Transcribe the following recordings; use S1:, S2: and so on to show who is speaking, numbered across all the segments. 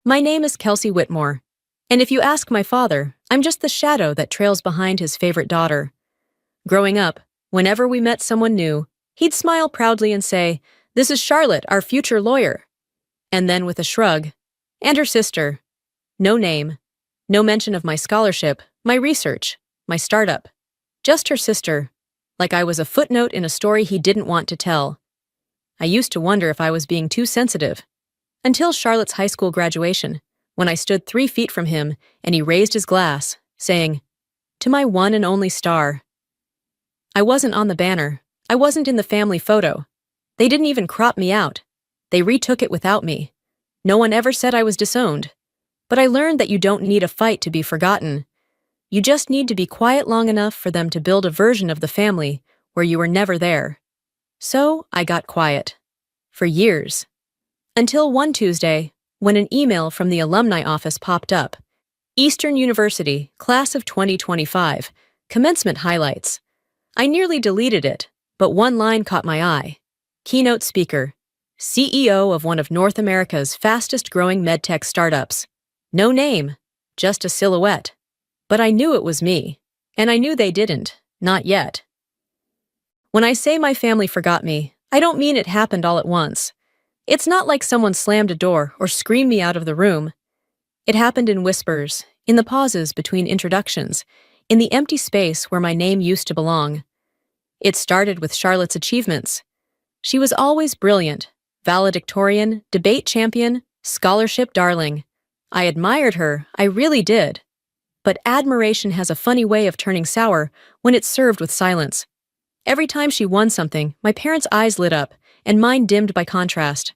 S1: My name is Kelsey Whitmore, and if you ask my father, I'm just the shadow that trails behind his favorite daughter. Growing up, whenever we met someone new, he'd smile proudly and say, "This is Charlotte, our future lawyer." And then with a shrug, "And her sister." No name, no mention of my scholarship, my research, my startup. Just her sister, like I was a footnote in a story he didn't want to tell. I used to wonder if I was being too sensitive. Until Charlotte's high school graduation, when I stood 3 feet from him and he raised his glass, saying, "To my one and only star." I wasn't on the banner. I wasn't in the family photo. They didn't even crop me out. They retook it without me. No one ever said I was disowned. But I learned that you don't need a fight to be forgotten. You just need to be quiet long enough for them to build a version of the family where you were never there. So I got quiet. For years. Until one Tuesday, when an email from the alumni office popped up. Eastern University, Class of 2025, Commencement Highlights. I nearly deleted it, but one line caught my eye. Keynote speaker, CEO of one of North America's fastest-growing medtech startups. No name, just a silhouette. But I knew it was me, and I knew they didn't, not yet. When I say my family forgot me, I don't mean it happened all at once. It's not like someone slammed a door or screamed me out of the room. It happened in whispers, in the pauses between introductions, in the empty space where my name used to belong. It started with Charlotte's achievements. She was always brilliant, valedictorian, debate champion, scholarship darling. I admired her, I really did. But admiration has a funny way of turning sour when it's served with silence. Every time she won something, my parents' eyes lit up, and mine dimmed by contrast.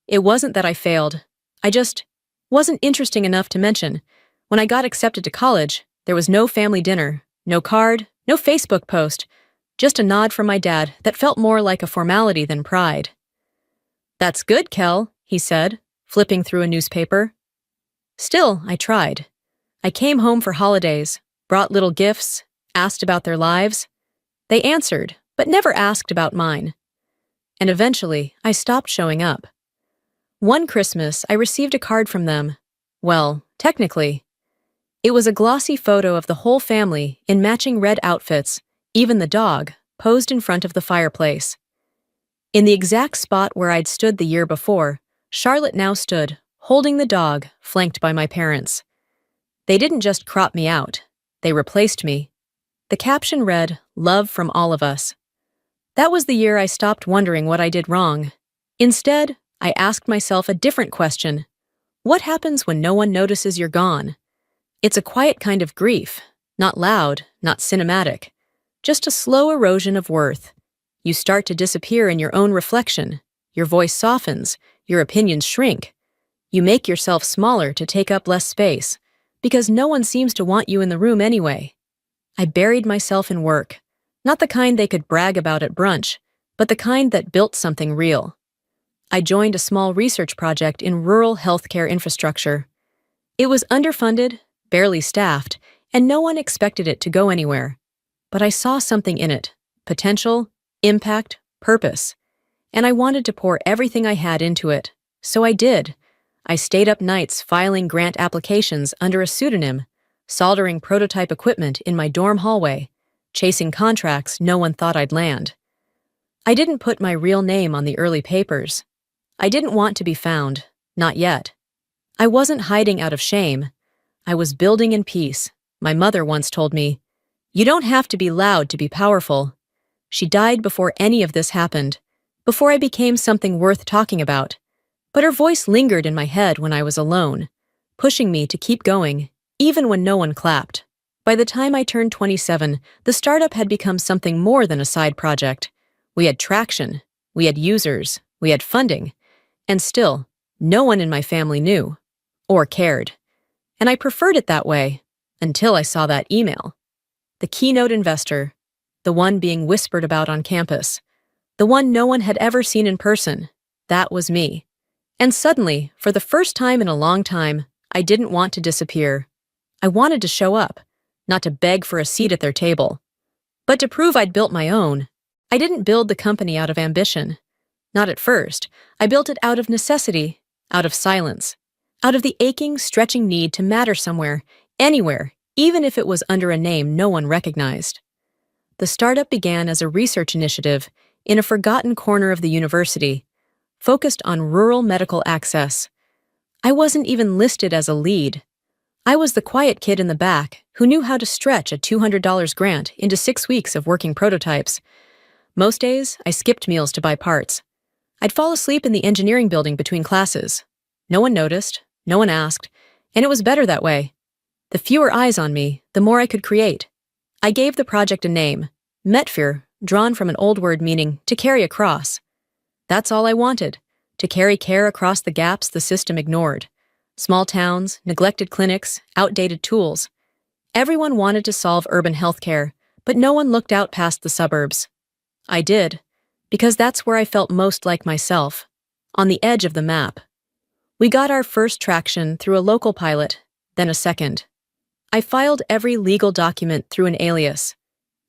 S1: It wasn't that I failed. I just wasn't interesting enough to mention. When I got accepted to college, there was no family dinner, no card, no Facebook post, just a nod from my dad that felt more like a formality than pride. "That's good, Kel," he said, flipping through a newspaper. Still, I tried. I came home for holidays, brought little gifts, asked about their lives. They answered, but never asked about mine. And eventually, I stopped showing up. One Christmas, I received a card from them. Well, technically. It was a glossy photo of the whole family in matching red outfits, even the dog, posed in front of the fireplace. In the exact spot where I'd stood the year before, Charlotte now stood, holding the dog, flanked by my parents. They didn't just crop me out. They replaced me. The caption read, "Love from all of us." That was the year I stopped wondering what I did wrong. Instead, I asked myself a different question. What happens when no one notices you're gone? It's a quiet kind of grief, not loud, not cinematic, just a slow erosion of worth. You start to disappear in your own reflection. Your voice softens, your opinions shrink. You make yourself smaller to take up less space, because no one seems to want you in the room anyway. I buried myself in work, not the kind they could brag about at brunch, but the kind that built something real. I joined a small research project in rural healthcare infrastructure. It was underfunded, barely staffed, and no one expected it to go anywhere. But I saw something in it, potential, impact, purpose. And I wanted to pour everything I had into it, so I did. I stayed up nights filing grant applications under a pseudonym, soldering prototype equipment in my dorm hallway, chasing contracts no one thought I'd land. I didn't put my real name on the early papers. I didn't want to be found, not yet. I wasn't hiding out of shame. I was building in peace. My mother once told me, "You don't have to be loud to be powerful." She died before any of this happened, before I became something worth talking about. But her voice lingered in my head when I was alone, pushing me to keep going, even when no one clapped. By the time I turned 27, the startup had become something more than a side project. We had traction, we had users, we had funding, and still, no one in my family knew, or cared. And I preferred it that way, until I saw that email. The keynote investor, the one being whispered about on campus, the one no one had ever seen in person, that was me. And suddenly, for the first time in a long time, I didn't want to disappear. I wanted to show up, not to beg for a seat at their table, but to prove I'd built my own. I didn't build the company out of ambition. Not at first. I built it out of necessity, out of silence, out of the aching, stretching need to matter somewhere, anywhere, even if it was under a name no one recognized. The startup began as a research initiative in a forgotten corner of the university, focused on rural medical access. I wasn't even listed as a lead. I was the quiet kid in the back who knew how to stretch a $200 grant into 6 weeks of working prototypes. Most days, I skipped meals to buy parts. I'd fall asleep in the engineering building between classes. No one noticed, no one asked, and it was better that way. The fewer eyes on me, the more I could create. I gave the project a name, Metfir, drawn from an old word meaning to carry across. That's all I wanted, to carry care across the gaps the system ignored. Small towns, neglected clinics, outdated tools. Everyone wanted to solve urban healthcare, but no one looked out past the suburbs. I did, because that's where I felt most like myself, on the edge of the map. We got our first traction through a local pilot, then a second. I filed every legal document through an alias,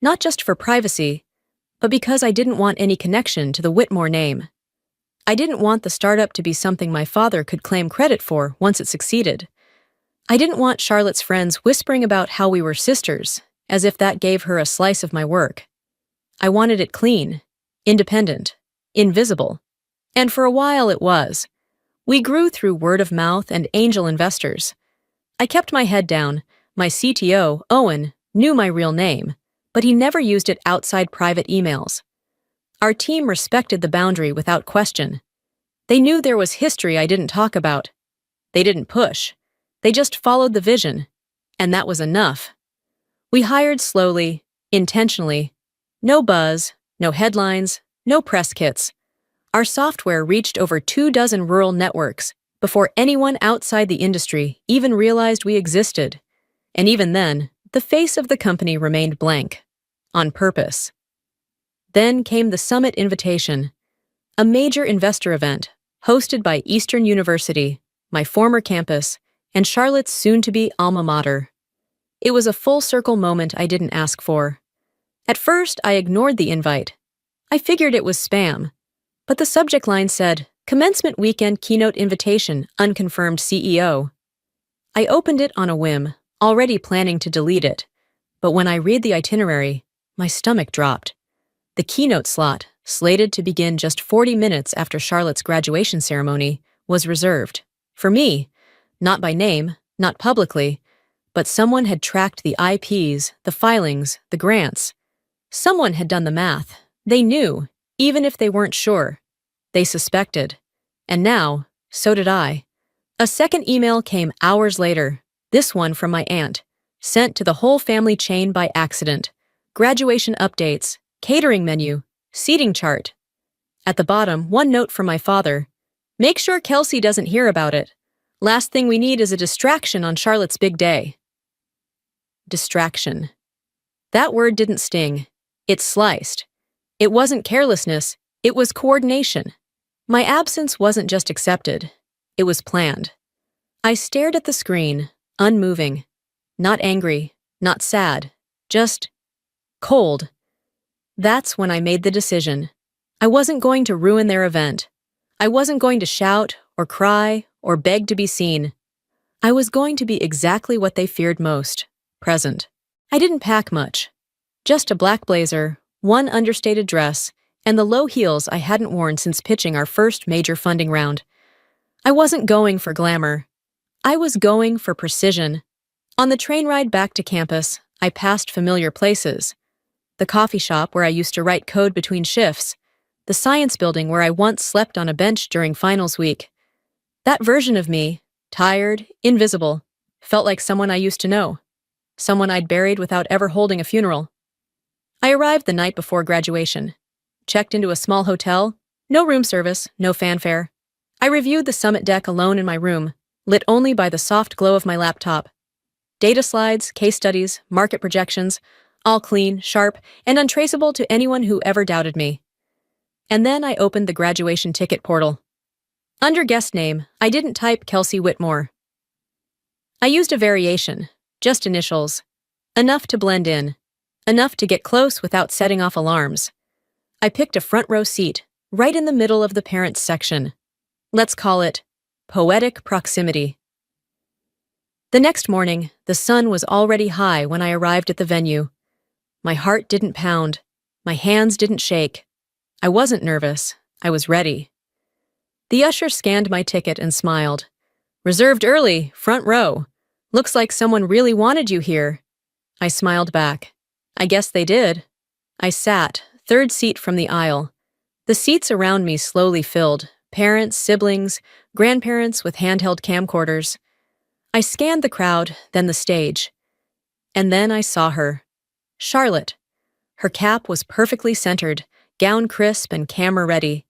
S1: not just for privacy, but because I didn't want any connection to the Whitmore name. I didn't want the startup to be something my father could claim credit for once it succeeded. I didn't want Charlotte's friends whispering about how we were sisters, as if that gave her a slice of my work. I wanted it clean, independent, invisible. And for a while it was. We grew through word of mouth and angel investors. I kept my head down. My CTO, Owen, knew my real name, but he never used it outside private emails. Our team respected the boundary without question. They knew there was history I didn't talk about. They didn't push. They just followed the vision, and that was enough. We hired slowly, intentionally. No buzz, no headlines, no press kits. Our software reached over 24 rural networks before anyone outside the industry even realized we existed. And even then, the face of the company remained blank, on purpose. Then came the Summit Invitation, a major investor event hosted by Eastern University, my former campus, and Charlotte's soon-to-be alma mater. It was a full-circle moment I didn't ask for. At first, I ignored the invite. I figured it was spam, but the subject line said, Commencement Weekend Keynote Invitation, Unconfirmed CEO. I opened it on a whim, already planning to delete it, but when I read the itinerary, my stomach dropped. The keynote slot, slated to begin just 40 minutes after Charlotte's graduation ceremony, was reserved. For me, not by name, not publicly, but someone had tracked the IPs, the filings, the grants. Someone had done the math. They knew, even if they weren't sure. They suspected. And now, so did I. A second email came hours later, this one from my aunt, sent to the whole family chain by accident. Graduation updates, catering menu, seating chart. At the bottom, one note from my father. Make sure Kelsey doesn't hear about it. Last thing we need is a distraction on Charlotte's big day. Distraction. That word didn't sting. It sliced. It wasn't carelessness, it was coordination. My absence wasn't just accepted. It was planned. I stared at the screen, unmoving. Not angry, not sad, just cold. That's when I made the decision. I wasn't going to ruin their event. I wasn't going to shout or cry or beg to be seen. I was going to be exactly what they feared most, present. I didn't pack much. Just a black blazer, one understated dress, and the low heels I hadn't worn since pitching our first major funding round. I wasn't going for glamour. I was going for precision. On the train ride back to campus, I passed familiar places. The coffee shop where I used to write code between shifts. The science building where I once slept on a bench during finals week. That version of me, tired, invisible, felt like someone I used to know. Someone I'd buried without ever holding a funeral. I arrived the night before graduation. Checked into a small hotel. No room service, no fanfare. I reviewed the summit deck alone in my room, lit only by the soft glow of my laptop. Data slides, case studies, market projections, all clean, sharp, and untraceable to anyone who ever doubted me. And then I opened the graduation ticket portal. Under guest name, I didn't type Kelsey Whitmore. I used a variation, just initials. Enough to blend in. Enough to get close without setting off alarms. I picked a front row seat, right in the middle of the parents section. Let's call it poetic proximity. The next morning, the sun was already high when I arrived at the venue. My heart didn't pound. My hands didn't shake. I wasn't nervous. I was ready. The usher scanned my ticket and smiled. "Reserved early, front row. Looks like someone really wanted you here." I smiled back. "I guess they did." I sat, third seat from the aisle. The seats around me slowly filled, parents, siblings, grandparents with handheld camcorders. I scanned the crowd, then the stage. And then I saw her. Charlotte. Her cap was perfectly centered, gown crisp and camera ready.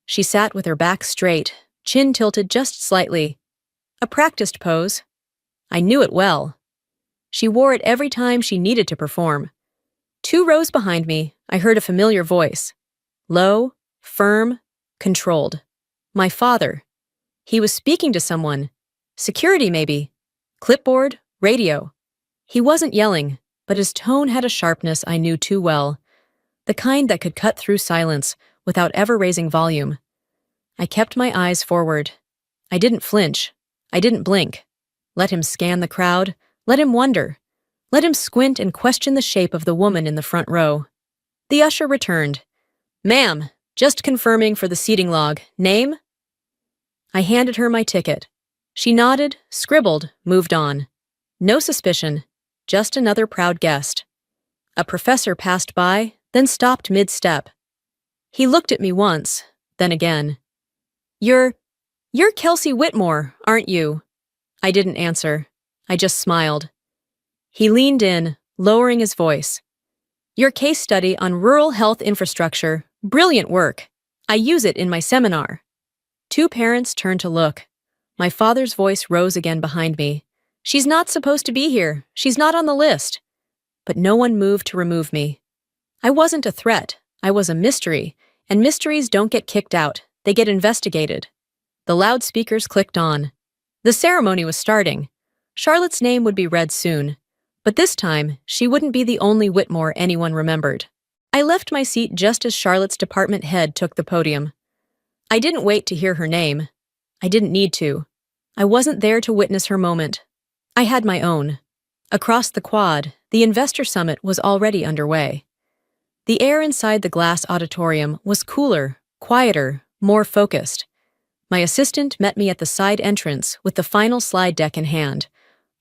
S1: She sat with her back straight, chin tilted just slightly. A practiced pose. I knew it well. She wore it every time she needed to perform. 2 rows behind me, I heard a familiar voice. Low, firm, controlled. My father. He was speaking to someone. Security, maybe. Clipboard, radio. He wasn't yelling, but his tone had a sharpness I knew too well. The kind that could cut through silence without ever raising volume. I kept my eyes forward. I didn't flinch. I didn't blink. Let him scan the crowd. Let him wonder. Let him squint and question the shape of the woman in the front row. The usher returned. "Ma'am, just confirming for the seating log. Name?" I handed her my ticket. She nodded, scribbled, moved on. No suspicion, just another proud guest. A professor passed by, then stopped mid-step. He looked at me once, then again. You're Kelsey Whitmore, aren't you?" I didn't answer. I just smiled. He leaned in, lowering his voice. "Your case study on rural health infrastructure. Brilliant work. I use it in my seminar." 2 parents turned to look. My father's voice rose again behind me. "She's not supposed to be here. She's not on the list." But no one moved to remove me. I wasn't a threat. I was a mystery, and mysteries don't get kicked out. They get investigated. The loudspeakers clicked on. The ceremony was starting. Charlotte's name would be read soon. But this time, she wouldn't be the only Whitmore anyone remembered. I left my seat just as Charlotte's department head took the podium. I didn't wait to hear her name. I didn't need to. I wasn't there to witness her moment. I had my own. Across the quad, the Investor Summit was already underway. The air inside the glass auditorium was cooler, quieter, more focused. My assistant met me at the side entrance with the final slide deck in hand.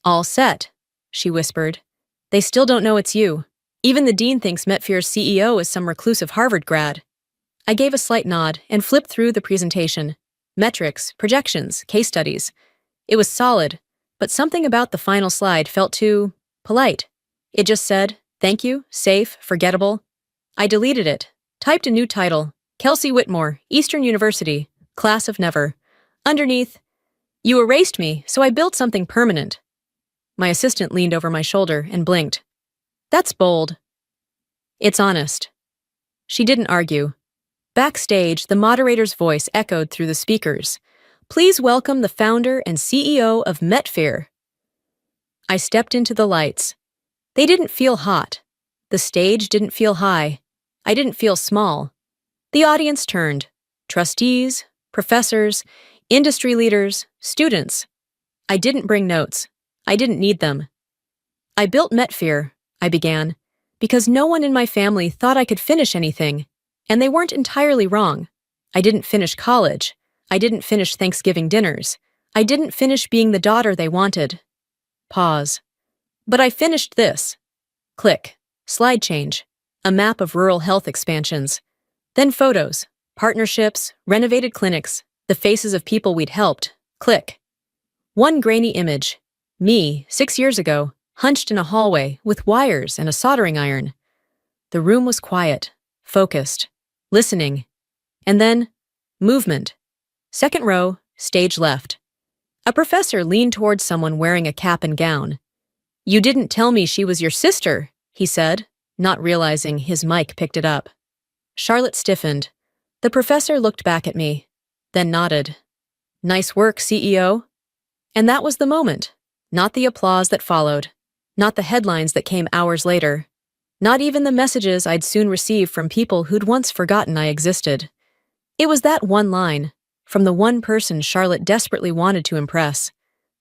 S1: "All set," she whispered. "They still don't know it's you. Even the dean thinks Metfear's CEO is some reclusive Harvard grad." I gave a slight nod and flipped through the presentation. Metrics, projections, case studies. It was solid, but something about the final slide felt too polite. It just said, "Thank you, safe, forgettable." I deleted it, typed a new title, Kelsey Whitmore, Eastern University, Class of Never. Underneath, "You erased me, so I built something permanent." My assistant leaned over my shoulder and blinked. "That's bold." "It's honest." She didn't argue. Backstage, the moderator's voice echoed through the speakers. "Please welcome the founder and CEO of Metfear." I stepped into the lights. They didn't feel hot. The stage didn't feel high. I didn't feel small. The audience turned. Trustees, professors, industry leaders, students. I didn't bring notes. I didn't need them. "I built Metfear," I began, "because no one in my family thought I could finish anything. And they weren't entirely wrong. I didn't finish college. I didn't finish Thanksgiving dinners. I didn't finish being the daughter they wanted." Pause. "But I finished this." Click. Slide change. A map of rural health expansions. Then photos, partnerships, renovated clinics, the faces of people we'd helped. Click. One grainy image. Me, 6 years ago, hunched in a hallway with wires and a soldering iron. The room was quiet, focused, listening. And then, movement. Second row, stage left. A professor leaned towards someone wearing a cap and gown. "You didn't tell me she was your sister," he said, not realizing his mic picked it up. Charlotte stiffened. The professor looked back at me, then nodded. "Nice work, CEO." And that was the moment. Not the applause that followed. Not the headlines that came hours later. Not even the messages I'd soon receive from people who'd once forgotten I existed. It was that one line, from the one person Charlotte desperately wanted to impress.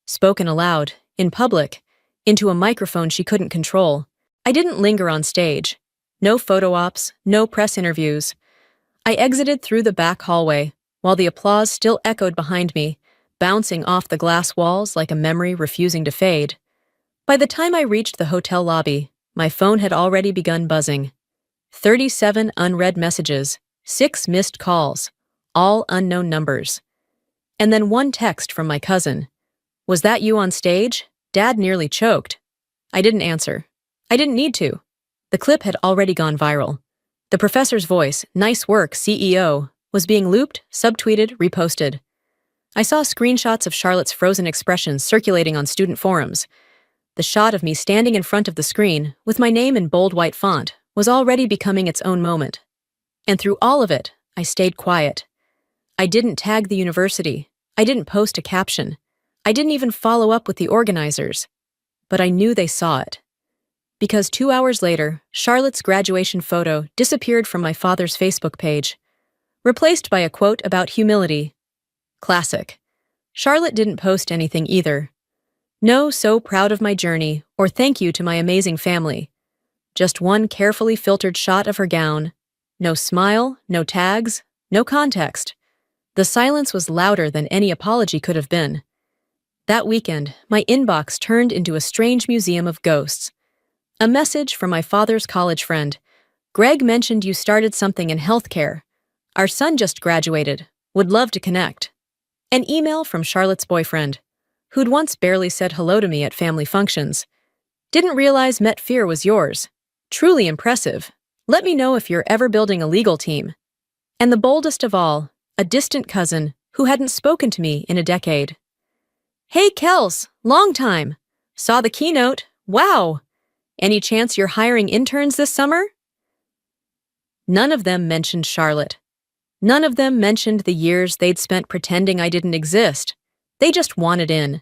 S1: Spoken aloud, in public, into a microphone she couldn't control. I didn't linger on stage. No photo ops, no press interviews. I exited through the back hallway, while the applause still echoed behind me, bouncing off the glass walls like a memory refusing to fade. By the time I reached the hotel lobby, my phone had already begun buzzing. 37 unread messages, 6 missed calls, all unknown numbers. And then one text from my cousin. "Was that you on stage? Dad nearly choked." I didn't answer. I didn't need to. The clip had already gone viral. The professor's voice, "Nice work, CEO," was being looped, subtweeted, reposted. I saw screenshots of Charlotte's frozen expressions circulating on student forums. The shot of me standing in front of the screen, with my name in bold white font, was already becoming its own moment. And through all of it, I stayed quiet. I didn't tag the university. I didn't post a caption. I didn't even follow up with the organizers. But I knew they saw it. Because 2 hours later, Charlotte's graduation photo disappeared from my father's Facebook page, replaced by a quote about humility. Classic. Charlotte didn't post anything either. No "so proud of my journey" or "thank you to my amazing family." Just one carefully filtered shot of her gown. No smile, no tags, no context. The silence was louder than any apology could have been. That weekend, my inbox turned into a strange museum of ghosts. A message from my father's college friend. "Greg mentioned you started something in healthcare. Our son just graduated. Would love to connect." An email from Charlotte's boyfriend, who'd once barely said hello to me at family functions. "Didn't realize Met Fear was yours. Truly impressive. Let me know if you're ever building a legal team." And the boldest of all, a distant cousin who hadn't spoken to me in a decade. "Hey, Kels, long time. Saw the keynote. Wow. Any chance you're hiring interns this summer?" None of them mentioned Charlotte. None of them mentioned the years they'd spent pretending I didn't exist. They just wanted in.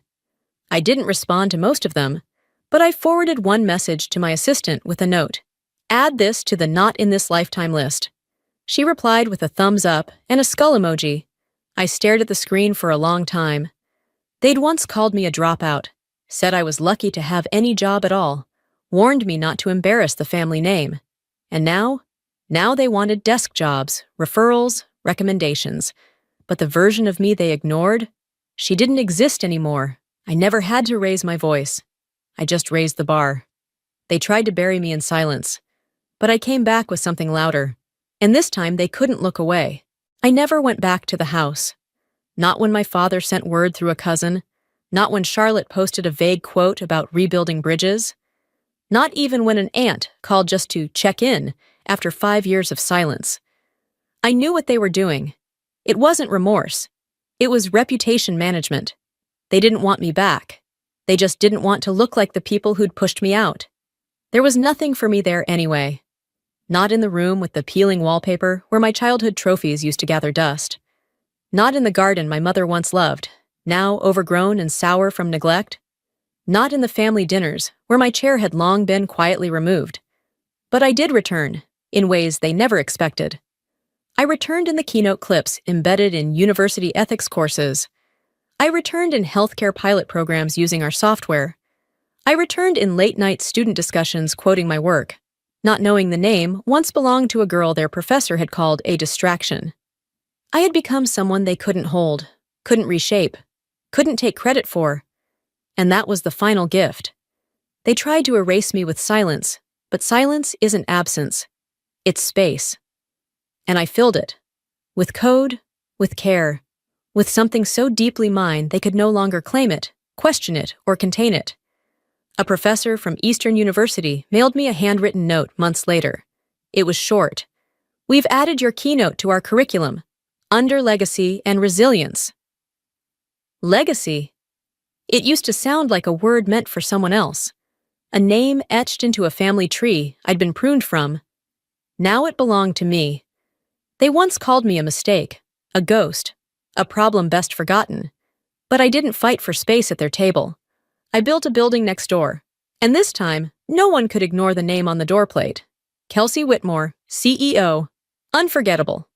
S1: I didn't respond to most of them, but I forwarded one message to my assistant with a note. "Add this to the not in this lifetime list." She replied with a thumbs up and a skull emoji. I stared at the screen for a long time. They'd once called me a dropout, said I was lucky to have any job at all, warned me not to embarrass the family name. And now they wanted desk jobs, referrals, recommendations. But the version of me they ignored, she didn't exist anymore. I never had to raise my voice. I just raised the bar. They tried to bury me in silence, but I came back with something louder. And this time they couldn't look away. I never went back to the house. Not when my father sent word through a cousin. Not when Charlotte posted a vague quote about rebuilding bridges. Not even when an aunt called just to check in after 5 years of silence. I knew what they were doing. It wasn't remorse. It was reputation management. They didn't want me back. They just didn't want to look like the people who'd pushed me out. There was nothing for me there anyway. Not in the room with the peeling wallpaper where my childhood trophies used to gather dust. Not in the garden my mother once loved, now overgrown and sour from neglect. Not in the family dinners where my chair had long been quietly removed. But I did return, in ways they never expected. I returned in the keynote clips embedded in university ethics courses. I returned in healthcare pilot programs using our software. I returned in late-night student discussions quoting my work, not knowing the name once belonged to a girl their professor had called a distraction. I had become someone they couldn't hold, couldn't reshape, couldn't take credit for. And that was the final gift. They tried to erase me with silence, but silence isn't absence. It's space. And I filled it. With code, with care, with something so deeply mine they could no longer claim it, question it, or contain it. A professor from Eastern University mailed me a handwritten note months later. It was short. "We've added your keynote to our curriculum. Under legacy and resilience." Legacy? It used to sound like a word meant for someone else. A name etched into a family tree I'd been pruned from. Now it belonged to me. They once called me a mistake, a ghost, a problem best forgotten. But I didn't fight for space at their table. I built a building next door. And this time, no one could ignore the name on the doorplate. Kelsey Whitmore, CEO. Unforgettable.